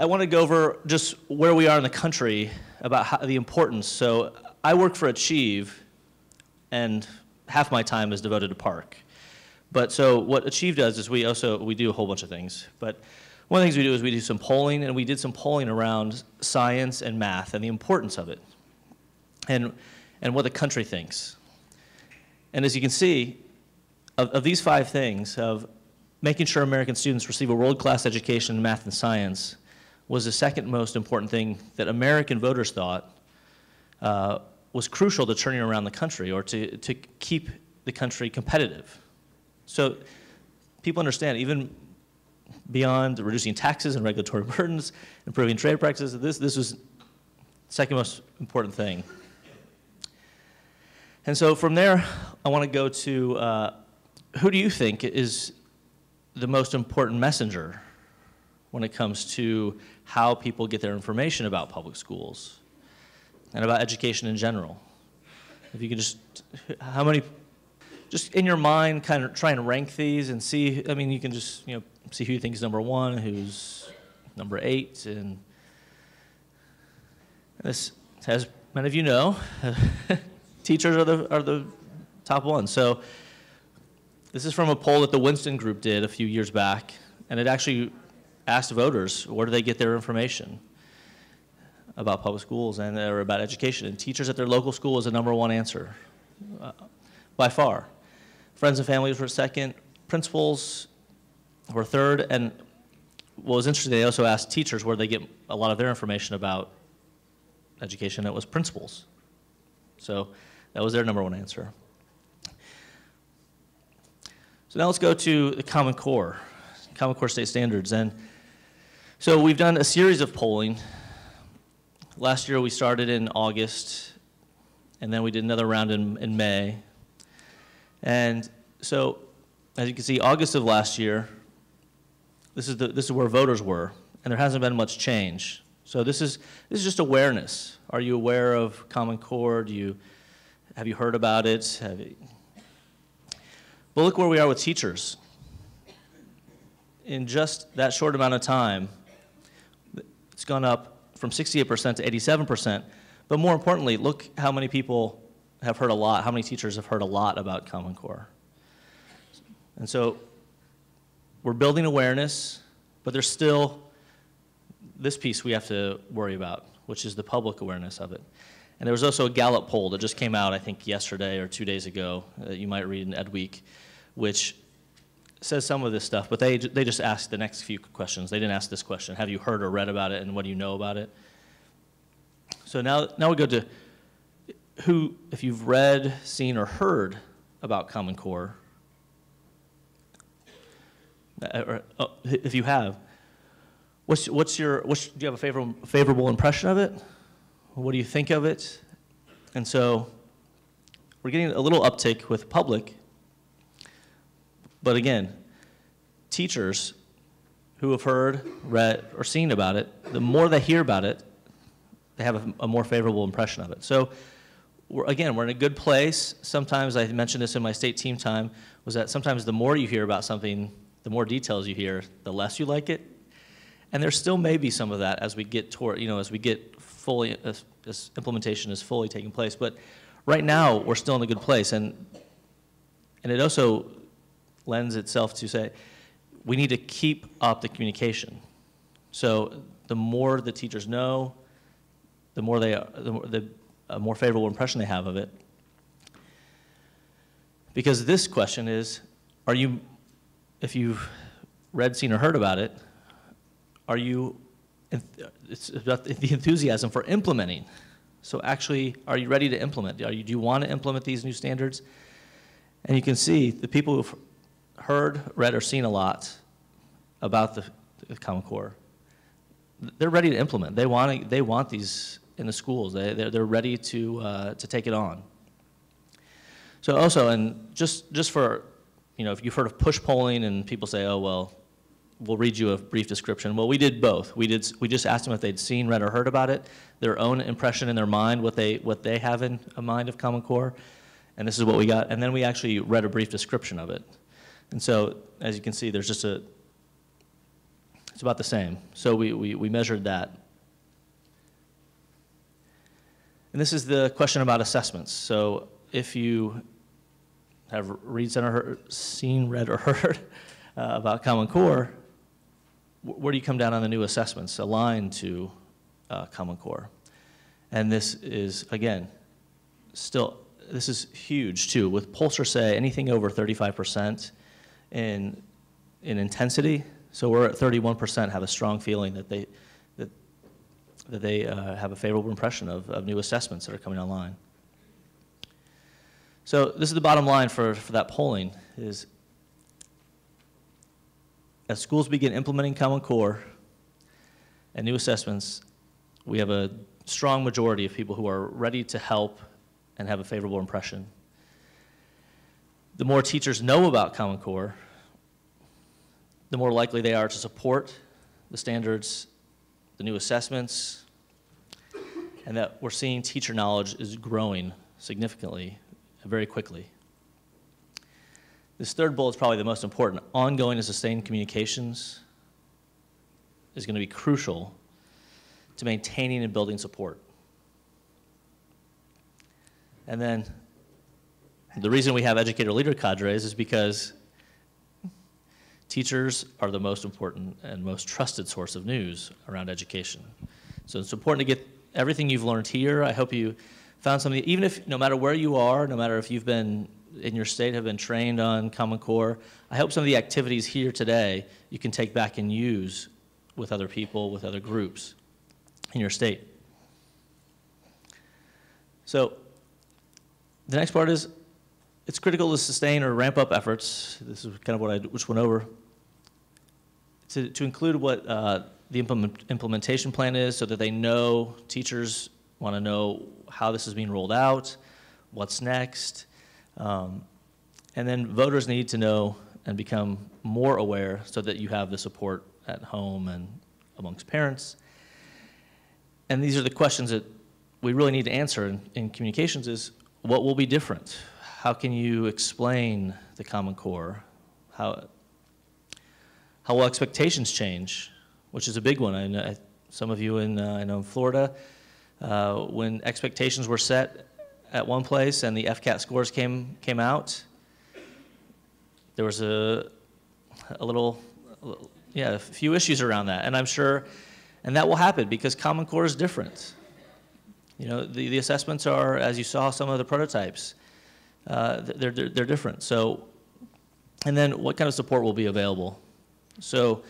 I want to go over just where we are in the country about the importance. So I work for Achieve, and half my time is devoted to PARCC. But so what Achieve does is we do a whole bunch of things. But one of the things we do is we do some polling, and we did some polling around science and math and the importance of it, and what the country thinks. And as you can see, of these 5 things, of making sure American students receive a world-class education in math and science was the second most important thing that American voters thought was crucial to turning around the country, or to keep the country competitive. So people understand, even beyond reducing taxes and regulatory burdens, improving trade practices, this was the second most important thing. And so from there, I want to go to who do you think is the most important messenger when it comes to how people get their information about public schools and about education in general? If you could just in your mind, kind of try and rank these and see, I mean, you can just, see who you think is number 1, who's number 8, and this, as many of you know, teachers are the top ones. So this is from a poll that the Winston Group did a few years back, and it actually asked voters where do they get their information about public schools or about education. And teachers at their local school is the number 1 answer, by far. Friends and families were second, principals were third, and what was interesting, they also asked teachers where they get a lot of their information about education. It was principals. So that was their number 1 answer. So now let's go to the Common Core state standards. And so we've done a series of polling. Last year we started in August, and then we did another round in May. And so, as you can see, August of last year, this is where voters were, and there hasn't been much change. So this is just awareness. Are you aware of Common Core? Have you heard about it? But look where we are with teachers. In just that short amount of time, it's gone up from 68% to 87%. But more importantly, look how many people have heard a lot, how many teachers have heard a lot about Common Core. And so we're building awareness, but there's still this piece we have to worry about, which is the public awareness of it. And there was also a Gallup poll that just came out, I think, yesterday or 2 days ago, that you might read in Ed Week, which says some of this stuff, but they just asked the next few questions. They didn't ask this question: have you heard or read about it, and what do you know about it? So now we go to who, if you've read, seen, or heard about Common Core, if you have, do you have a favorable impression of it? What do you think of it? And so we're getting a little uptick with public, but again, teachers who have heard, read, or seen about it, the more they hear about it, they have a more favorable impression of it. So we're in a good place. Sometimes, I mentioned this in my state team time, was that sometimes the more you hear about something, the more details you hear, the less you like it. And there still may be some of that as we get toward, as we get fully, as implementation is fully taking place. But right now, we're still in a good place. And it also lends itself to say, we need to keep up the communication. So the more the teachers know, the more a more favorable impression they have of it. Because this question is, if you've read, seen, or heard about it, it's about the enthusiasm for implementing. So actually, are you ready to implement? Do you want to implement these new standards? And you can see the people who've heard, read, or seen a lot about the Common Core, they're ready to implement. They want these in the schools. They're ready to take it on. So also, and just for, if you've heard of push polling and people say, oh, well, we'll read you a brief description. Well, we did both. We just asked them if they'd seen, read, or heard about it, their own impression in their mind, what they have in a mind of Common Core, and this is what we got. And then we actually read a brief description of it. And so, as you can see, there's just it's It's about the same. So we measured that. And this is the question about assessments. So if you have seen, read, or heard about Common Core, where do you come down on the new assessments aligned to Common Core? And this is, again, this is huge too. With Pollster say anything over 35% in intensity, so we're at 31%, have a strong feeling that they have a favorable impression of new assessments that are coming online. So this is the bottom line for that polling is, as schools begin implementing Common Core and new assessments, we have a strong majority of people who are ready to help and have a favorable impression. The more teachers know about Common Core, the more likely they are to support the standards, the new assessments, and that we're seeing teacher knowledge is growing significantly, very quickly. This third bullet is probably the most important. Ongoing and sustained communications is going to be crucial to maintaining and building support. And then the reason we have educator leader cadres is because teachers are the most important and most trusted source of news around education. So it's important to get everything you've learned here. I hope you found something, even if, no matter where you are, no matter if you've been in your state, have been trained on Common Core, I hope some of the activities here today you can take back and use with other people, with other groups in your state. So the next part is, it's critical to sustain or ramp up efforts. This is kind of what I just went over. To include what the implementation plan is, so that they know, teachers want to know how this is being rolled out, what's next. And then voters need to know and become more aware so that you have the support at home and amongst parents. And these are the questions that we really need to answer in communications is, what will be different? How can you explain the Common Core? How will expectations change? Which is a big one. I know some of you I know in Florida, when expectations were set at one place and the FCAT scores came out, there was a few issues around that. And I'm sure, and that will happen because Common Core is different. You know, the assessments are, as you saw some of the prototypes, they're different. So, and then what kind of support will be available? So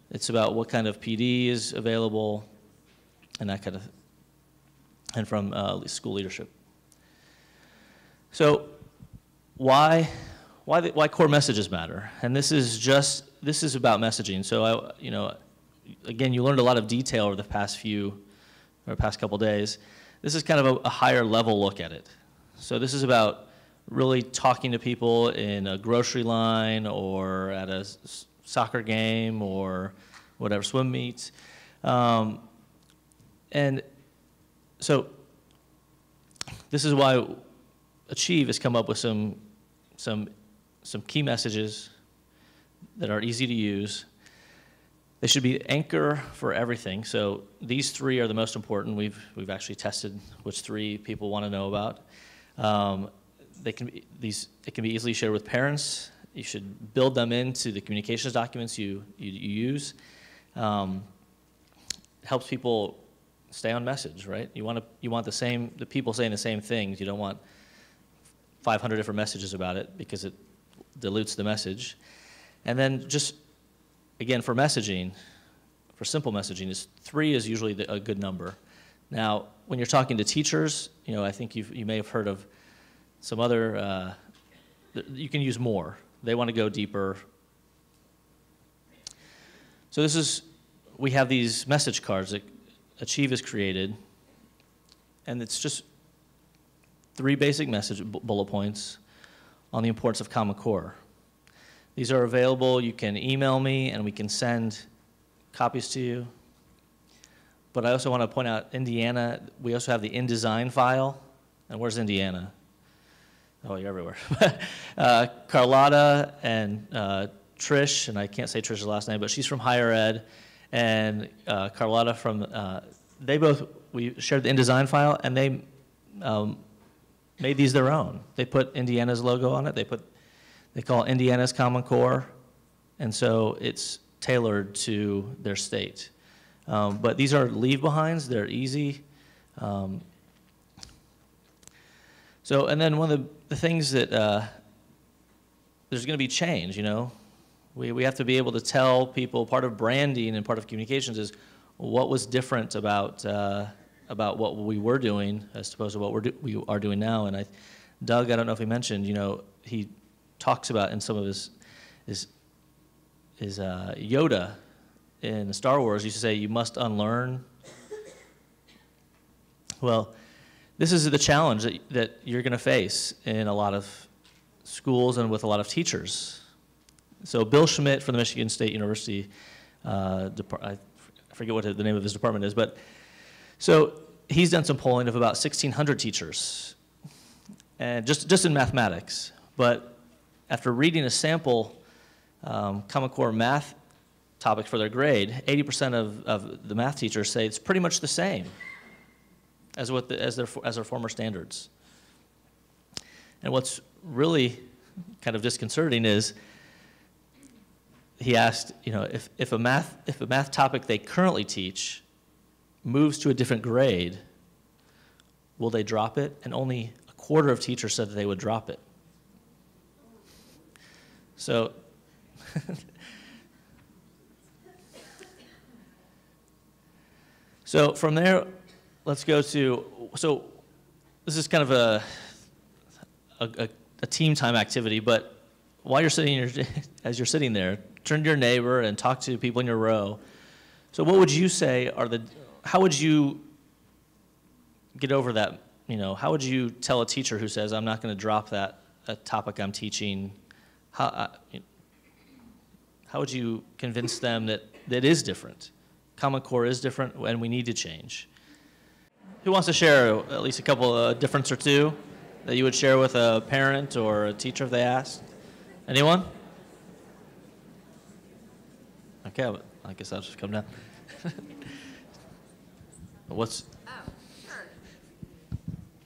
it's about what kind of PD is available and that kind of, and from school leadership. So why core messages matter? And this is about messaging. So again, you learned a lot of detail over the past couple days. This is kind of a higher level look at it. So this is about really talking to people in a grocery line or at a soccer game or whatever, swim meet. And so this is why Achieve has come up with some key messages that are easy to use. They should be anchor for everything. So these three are the most important. We've actually tested which three people want to know about. It can be easily shared with parents. You should build them into the communications documents you use. Helps people stay on message, right? You want the people saying the same things. You don't want 500 different messages about it because it dilutes the message. And then just, again, for messaging, for simple messaging, 3 is usually a good number. Now, when you're talking to teachers, I think you may have heard of some other, you can use more. They want to go deeper. So we have these message cards that Achieve has created, and it's just 3 basic message bullet points on the importance of Common Core. These are available. You can email me, and we can send copies to you. But I also want to point out Indiana, we also have the InDesign file. And where's Indiana? Oh, you're everywhere. Carlotta and Trish, and I can't say Trish's last name, but she's from higher ed, and Carlotta from, we shared the InDesign file, and they made these their own. They put Indiana's logo on it. They call it Indiana's Common Core, and so it's tailored to their state. But these are leave-behinds. They're easy. So, and then one of the things that there's going to be change, you know. We have to be able to tell people, part of branding and part of communications is what was different about what we were doing as opposed to what we are doing now. And Doug, I don't know if he mentioned, you know, he talks about in some of his Yoda in Star Wars used to say, you must unlearn. Well, this is the challenge that you're going to face in a lot of schools and with a lot of teachers. So Bill Schmidt from the Michigan State University, I forget what the name of his department is, but so he's done some polling of about 1,600 teachers, and just in mathematics. But after reading a sample Common Core math topic for their grade, 80% of the math teachers say it's pretty much the same as their former standards. And what's really kind of disconcerting is he asked, you know, if a math topic they currently teach moves to a different grade, will they drop it? And only a quarter of teachers said that they would drop it. So so from there, let's go to, so this is kind of a team time activity, but while you're sitting, as you're sitting there, turn to your neighbor and talk to people in your row. So what would you say how would you get over that, you know, how would you tell a teacher who says, I'm not going to drop that topic I'm teaching, how would you convince them that it is different? Common Core is different and we need to change. Who wants to share at least a couple difference or two that you would share with a parent or a teacher if they asked? Anyone? Okay, I guess I'll just come down. Oh, sure.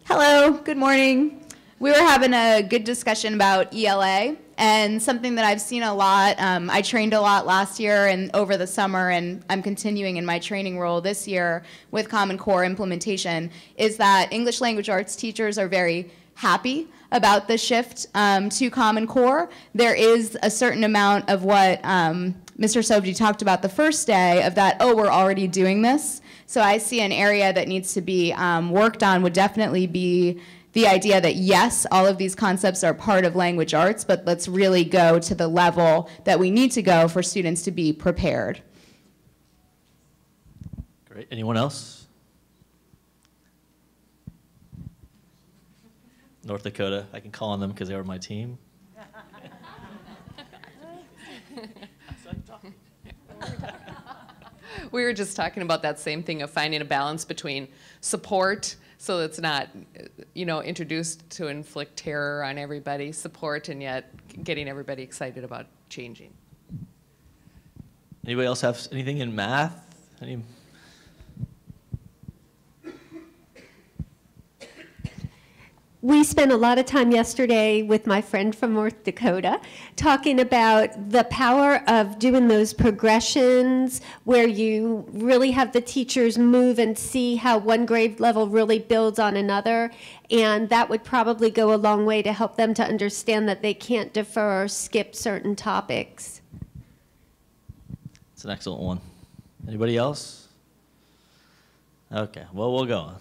Hello, good morning. We were having a good discussion about ELA, and something that I've seen a lot, I trained a lot last year and over the summer, and I'm continuing in my training role this year with Common Core implementation, is that English language arts teachers are very happy about the shift to Common Core. There is a certain amount of what Mr. Sobji talked about the first day of that, oh, we're already doing this. So I see an area that needs to be worked on would definitely be the idea that yes, all of these concepts are part of language arts, but let's really go to the level that we need to go for students to be prepared. Great. Anyone else? North Dakota. I can call on them because they were my team. We were just talking about that same thing of finding a balance between support, so it's not, you know, introduced to inflict terror on everybody, support, and yet getting everybody excited about changing. Anybody else have anything in math? We spent a lot of time yesterday with my friend from North Dakota talking about the power of doing those progressions where you really have the teachers move and see how one grade level really builds on another. And that would probably go a long way to help them to understand that they can't defer or skip certain topics. It's an excellent one. Anybody else? Okay, well, we'll go on.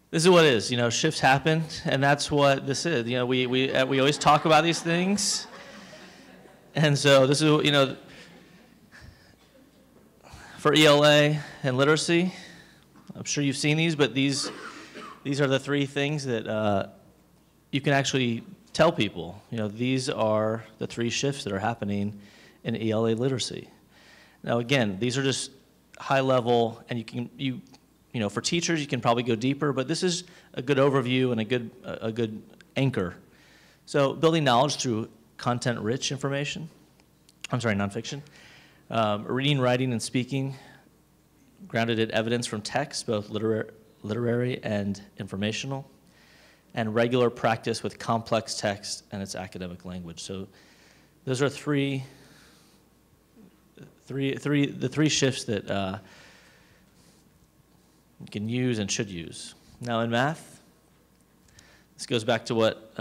This is what it is, you know, shifts happen, and that's what this is. You know, we always talk about these things, and so this is, you know, for ELA and literacy, I'm sure you've seen these, but these are the three things that you can actually tell people. You know, these are the three shifts that are happening in ELA literacy. Now, again, these are just high level, and you know, for teachers, you can probably go deeper, but this is a good overview and a good anchor. So building knowledge through content-rich information, nonfiction. Reading, writing, and speaking, grounded in evidence from text, both literary and informational, and regular practice with complex text and its academic language. So those are the three shifts that you can use and should use. Now in math, this goes back to what,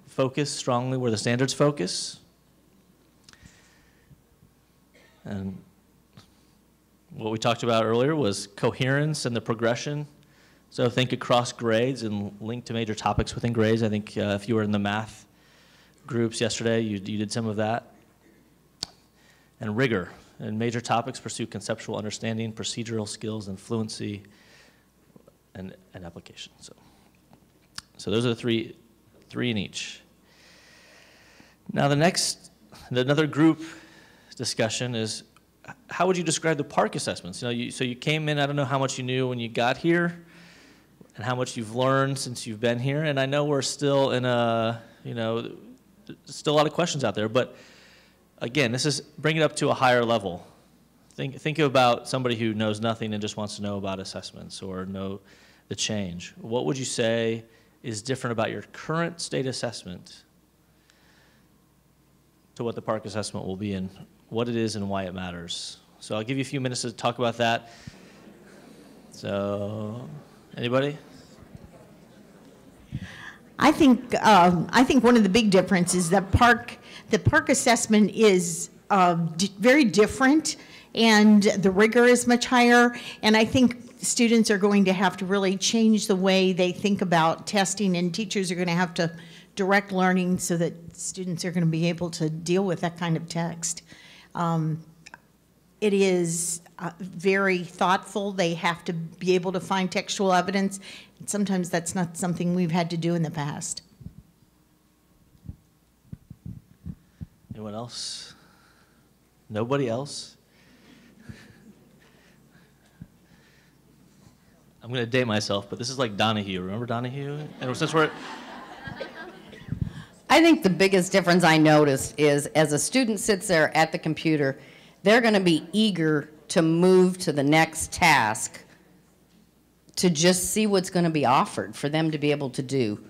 focus strongly where the standards focus. And what we talked about earlier was coherence and the progression. So think across grades and link to major topics within grades. I think if you were in the math groups yesterday, you did some of that. And rigor. And major topics pursue conceptual understanding, procedural skills, and fluency and application. So those are the three in each. Now another group discussion is, how would you describe the PARCC assessments? So you came in, I don't know how much you knew when you got here and how much you've learned since you've been here. And I know we're still in still a lot of questions out there, but again, this is bring it up to a higher level. Think about somebody who knows nothing and just wants to know about assessments or know the change. What would you say is different about your current state assessment to what the PARCC assessment will be and what it is and why it matters? So I'll give you a few minutes to talk about that. So, anybody? I think one of the big differences is that the PARCC assessment is very different, and the rigor is much higher. And I think students are going to have to really change the way they think about testing, and teachers are going to have to direct learning so that students are going to be able to deal with that kind of text. It is very thoughtful. They have to be able to find textual evidence. And sometimes that's not something we've had to do in the past. Anyone else? Nobody else? I'm going to date myself, but this is like Donahue. Remember Donahue? And since we're... I think the biggest difference I noticed is as a student sits there at the computer, they're going to be eager to move to the next task to just see what's going to be offered for them to be able to do.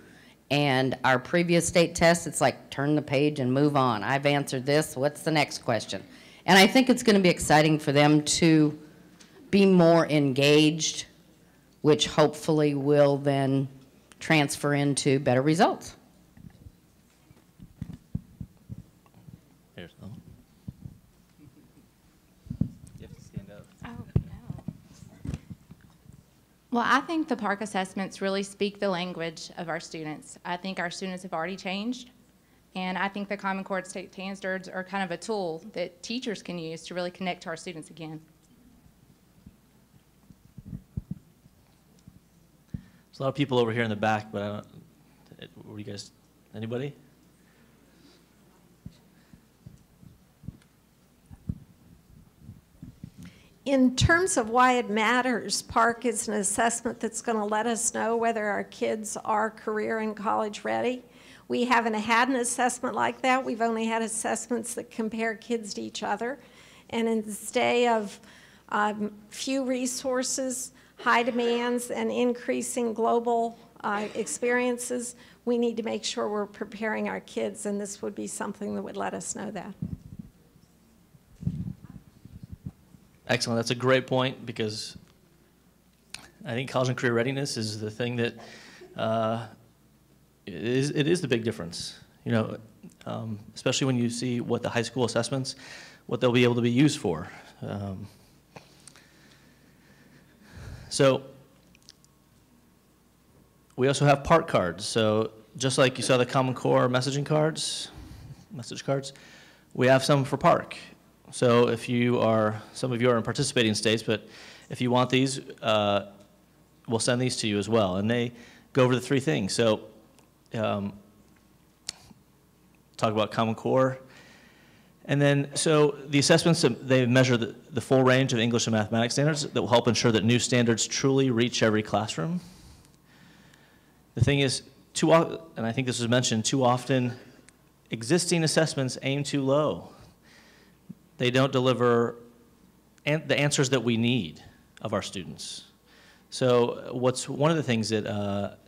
And our previous state tests, it's like turn the page and move on. I've answered this. What's the next question? And I think it's going to be exciting for them to be more engaged, which hopefully will then transfer into better results. Here's one. You have to stand up. Oh, no. Well, I think the PARCC assessments really speak the language of our students. I think our students have already changed, and I think the Common Core state standards are kind of a tool that teachers can use to really connect to our students again. There's a lot of people over here in the back, but I don't, were you guys, anybody? In terms of why it matters, PARCC is an assessment that's going to let us know whether our kids are career and college ready. We haven't had an assessment like that. We've only had assessments that compare kids to each other. And in this day of few resources, high demands, and increasing global experiences, we need to make sure we're preparing our kids, and this would be something that would let us know that. Excellent. That's a great point, because I think college and career readiness is the thing that it is the big difference. You know, especially when you see what the high school assessments, what they'll be able to be used for. So we also have PARCC cards. So just like you saw the Common Core message cards, we have some for PARCC. So if you are, some of you are in participating states, but if you want these, we'll send these to you as well. And they go over the three things. So talk about Common Core. And then, so the assessments, they measure the full range of English and mathematics standards that will help ensure that new standards truly reach every classroom. The thing is, too often, and I think this was mentioned, too often existing assessments aim too low. they don't deliver the answers that we need of our students. So what's one of the things that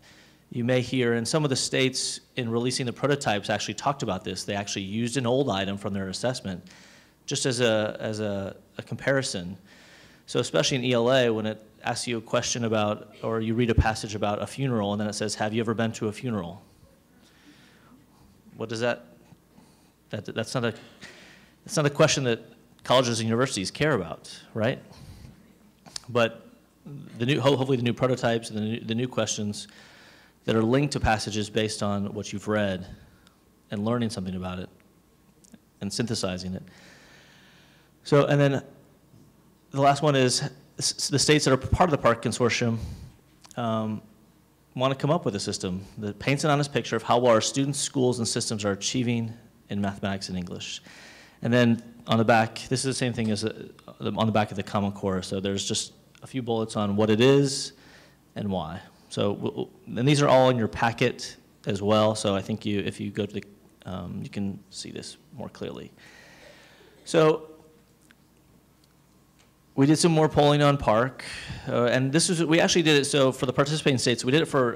you may hear, and some of the states in releasing the prototypes actually talked about this. They actually used an old item from their assessment just as a comparison. So especially in ELA, when it asks you a question about, or you read a passage about a funeral, and then it says, have you ever been to a funeral? What does that's not a question that colleges and universities care about, right? But hopefully the new prototypes and the new questions that are linked to passages based on what you've read and learning something about it and synthesizing it. So, and then the last one is the states that are part of the PARCC consortium want to come up with a system that paints an honest picture of how well our students, schools, and systems are achieving in mathematics and English. And then on the back, this is the same thing as on the back of the Common Core. So there's just a few bullets on what it is and why. So, and these are all in your packet as well. So I think if you go to the, you can see this more clearly. So we did some more polling on PARCC, and we actually did it, so for the participating states, we did it for,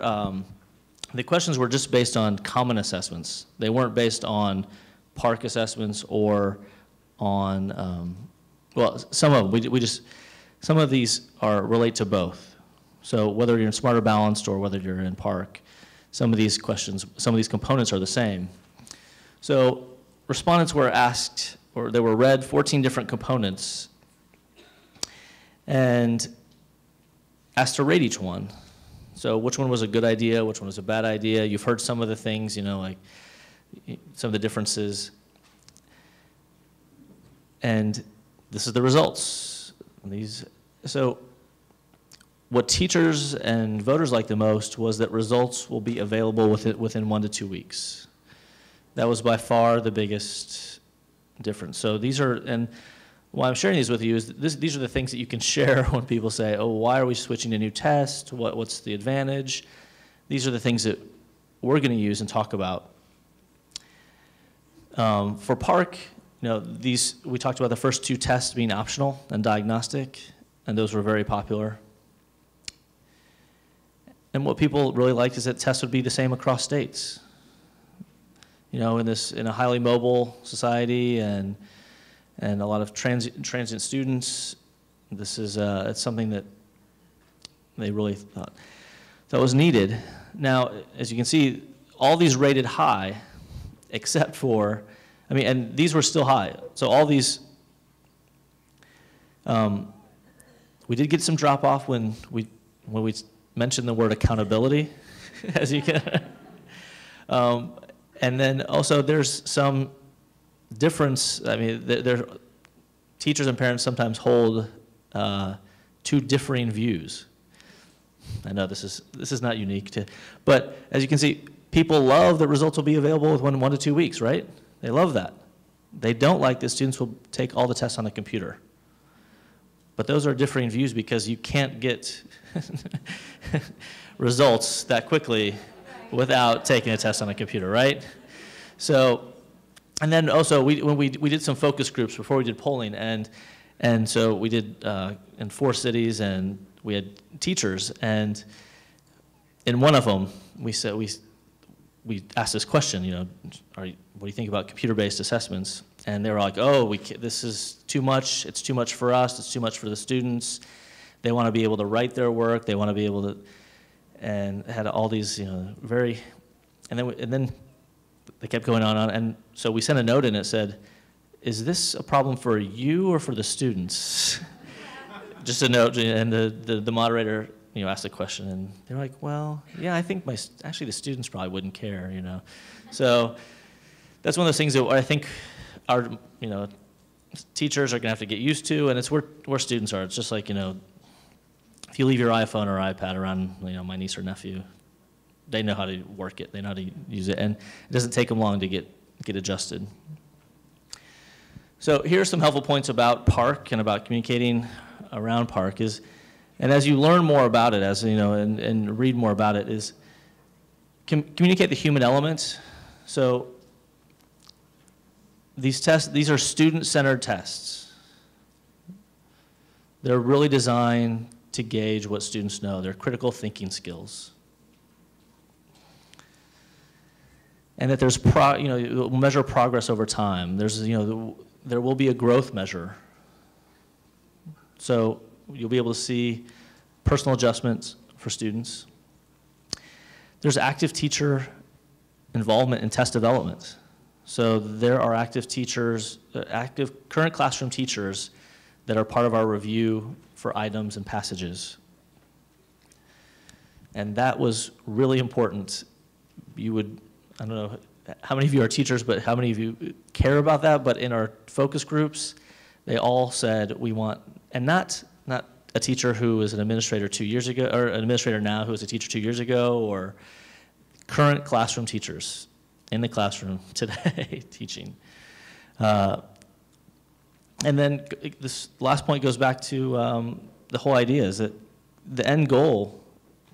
the questions were just based on common assessments. They weren't based on PARCC assessments or on, well, some of them, some of these relate to both. So whether you're in Smarter Balanced or whether you're in PARCC, some of these questions, some of these components are the same. So respondents were asked, or they were read 14 different components and asked to rate each one. So which one was a good idea, which one was a bad idea. You've heard some of the things, like some of the differences. And this is the results. So what teachers and voters liked the most was that results will be available within 1 to 2 weeks. That was by far the biggest difference. So these are, and why I'm sharing these with you is these are the things that you can share when people say, oh, why are we switching to new test? What's the advantage? These are the things that we're going to use and talk about. For PARCC, we talked about the first 2 tests being optional and diagnostic, and those were very popular. And what people really liked is that tests would be the same across states. In a highly mobile society and a lot of transient students, this is it's something that they really thought was needed. Now, as you can see, all these rated high, except for, and these were still high. So all these, we did get some drop off when we mentioned the word accountability, as you can. And then also there's some difference. Teachers and parents sometimes hold 2 differing views. I know this is not unique but as you can see, people love that results will be available within 1 to 2 weeks, right? They love that. They don't like that students will take all the tests on the computer. But those are differing views because you can't get results that quickly without taking a test on a computer, right? So, and then also when we did some focus groups before we did polling, and so we did in 4 cities, and we had teachers, and in one of them we said we asked this question, what do you think about computer-based assessments? And they were like, oh, this is too much. It's too much for us. It's too much for the students. They want to be able to write their work. They want to be able to, and had all these, and then they kept going on, and so we sent a note in that said, is this a problem for you or for the students? Just a note, and the moderator, asked the question, and they're like, well, yeah, I think actually the students probably wouldn't care, So that's one of those things that I think our, teachers are going to have to get used to, and it's where students are. It's just like, if you leave your iPhone or iPad around, my niece or nephew, they know how to work it. They know how to use it, and it doesn't take them long to get adjusted. So here are some helpful points about PARCC and about communicating around PARCC and as you learn more about it, and read more about it, is communicate the human element. So these tests, these are student-centered tests. They're really designed to gauge what students know, their critical thinking skills. And that there's, we'll measure progress over time. There's, there will be a growth measure. So you'll be able to see personal adjustments for students. There's active teacher involvement in test development. So there are active teachers, active current classroom teachers that are part of our review for items and passages. And that was really important. You would, I don't know how many of you are teachers, but how many of you care about that? But in our focus groups, they all said we want, and not a teacher who was an administrator 2 years ago, or an administrator now who was a teacher 2 years ago, or current classroom teachers in the classroom today teaching. And then this last point goes back to the whole idea is that the end goal,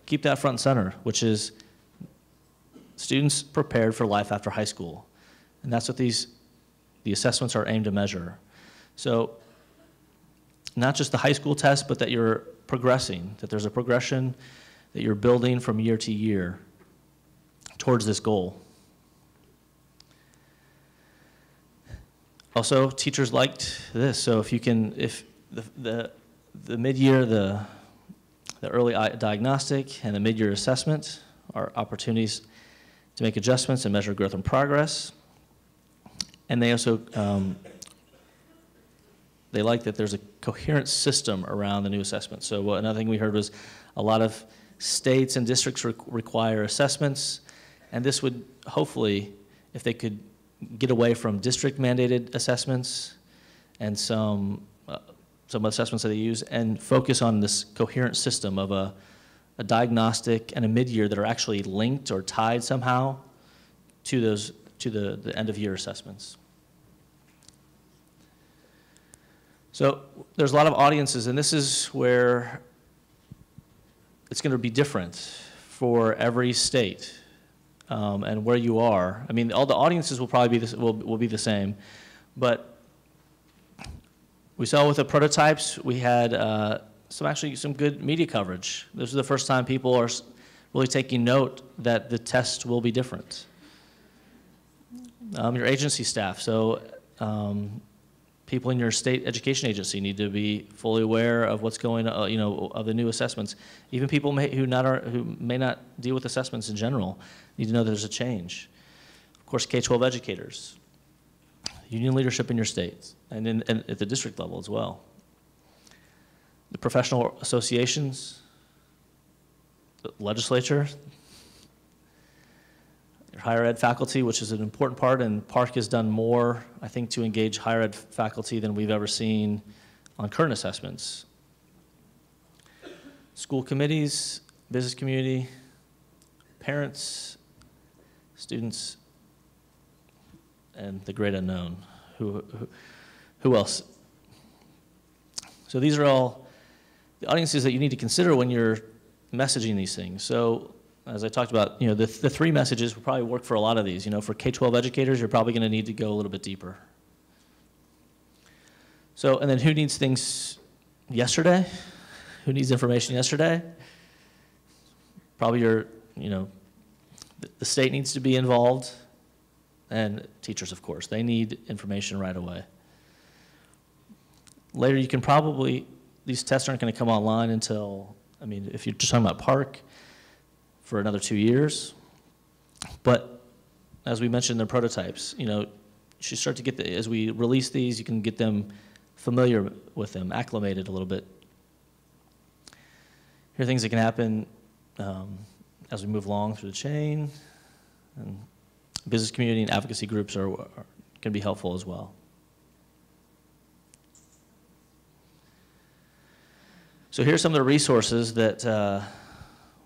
keep that front and center, which is students prepared for life after high school. And that's what the assessments are aimed to measure. So not just the high school test, but that you're progressing, that there's a progression that you're building from year to year towards this goal. Also, teachers liked this. So if the mid-year, the early diagnostic and the mid-year assessment are opportunities to make adjustments and measure growth and progress. And they also, they like that there's a coherent system around the new assessment. So another thing we heard was a lot of states and districts require assessments, and this would hopefully, if they could get away from district-mandated assessments and some assessments that they use, and focus on this coherent system of a diagnostic and a mid-year that are actually linked or tied somehow to the end-of-year assessments. So there's a lot of audiences, and this is where it's going to be different for every state and where you are. I mean, all the audiences will probably be will be the same, but we saw with the prototypes we had some good media coverage. This is the first time people are really taking note that the test will be different. Your agency staff, so people in your state education agency need to be fully aware of what's going on, of the new assessments. Even people who may not deal with assessments in general need to know there's a change. Of course, K-12 educators, union leadership in your state, and at the district level as well. The professional associations, the legislature, your higher ed faculty, which is an important part, and PARCC has done more, I think, to engage higher ed faculty than we've ever seen on current assessments. School committees, business community, parents, students, and the great unknown. Who else? So these are all the audiences that you need to consider when you're messaging these things. So as I talked about, the three messages will probably work for a lot of these. For K-12 educators, you're probably going to need to go a little bit deeper. So, and then who needs things yesterday? Who needs information yesterday? Probably the state needs to be involved, and teachers, of course. They need information right away. Later, you can probably, these tests aren't going to come online until, if you're just talking about PARCC, for another 2 years. But as we mentioned in the prototypes, you should start to get as we release these, you can get them familiar with them, acclimated a little bit. Here are things that can happen as we move along through the chain. And business community and advocacy groups can be helpful as well. So here's some of the resources that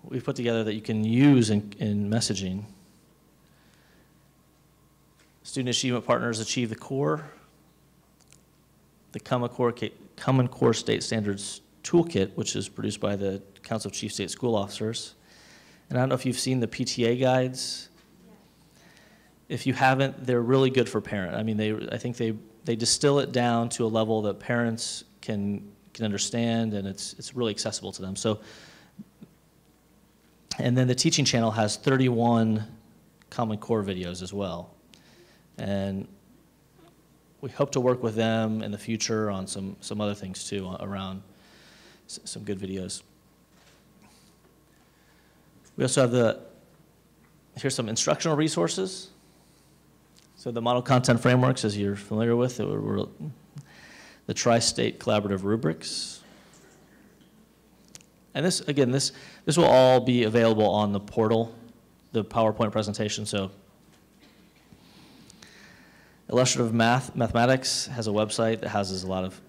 we've put together that you can use in messaging. Student Achievement Partners Achieve the Core, the Common Core State Standards Toolkit, which is produced by the Council of Chief State School Officers. And I don't know if you've seen the PTA guides. If you haven't, they're really good for parents. I mean, I think they distill it down to a level that parents can understand, and it's really accessible to them. So, and then the teaching channel has 31 Common Core videos as well. And we hope to work with them in the future on some other things too, around some good videos. We also have here's some instructional resources. So the model content frameworks, as you're familiar with, were the Tri-State Collaborative Rubrics. And this, again, this will all be available on the portal, the PowerPoint presentation. So Illustrative Mathematics has a website that houses a lot of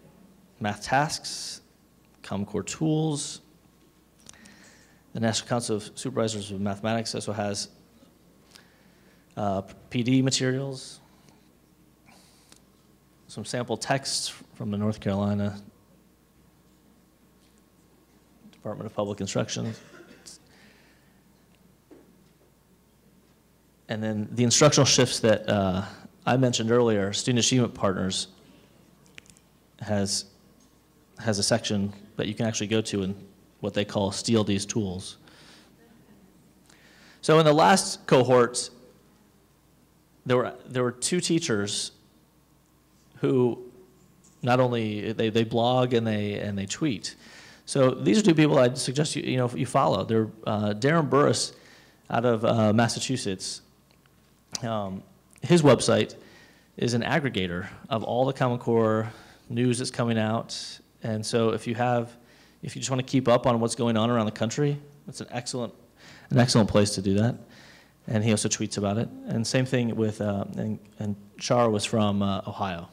math tasks, Common Core tools. The National Council of Supervisors of Mathematics also has PD materials, some sample texts from the North Carolina Department of Public Instruction. And then the instructional shifts that I mentioned earlier, Student Achievement Partners has a section that you can actually go to in what they call Steal These Tools. So in the last cohort, there were 2 teachers who not only they blog and they tweet. So these are 2 people I'd suggest you follow. They're Darren Burris out of Massachusetts. His website is an aggregator of all the Common Core news that's coming out. And so if you just want to keep up on what's going on around the country, it's an excellent place to do that. And he also tweets about it. And same thing with, and Char was from Ohio.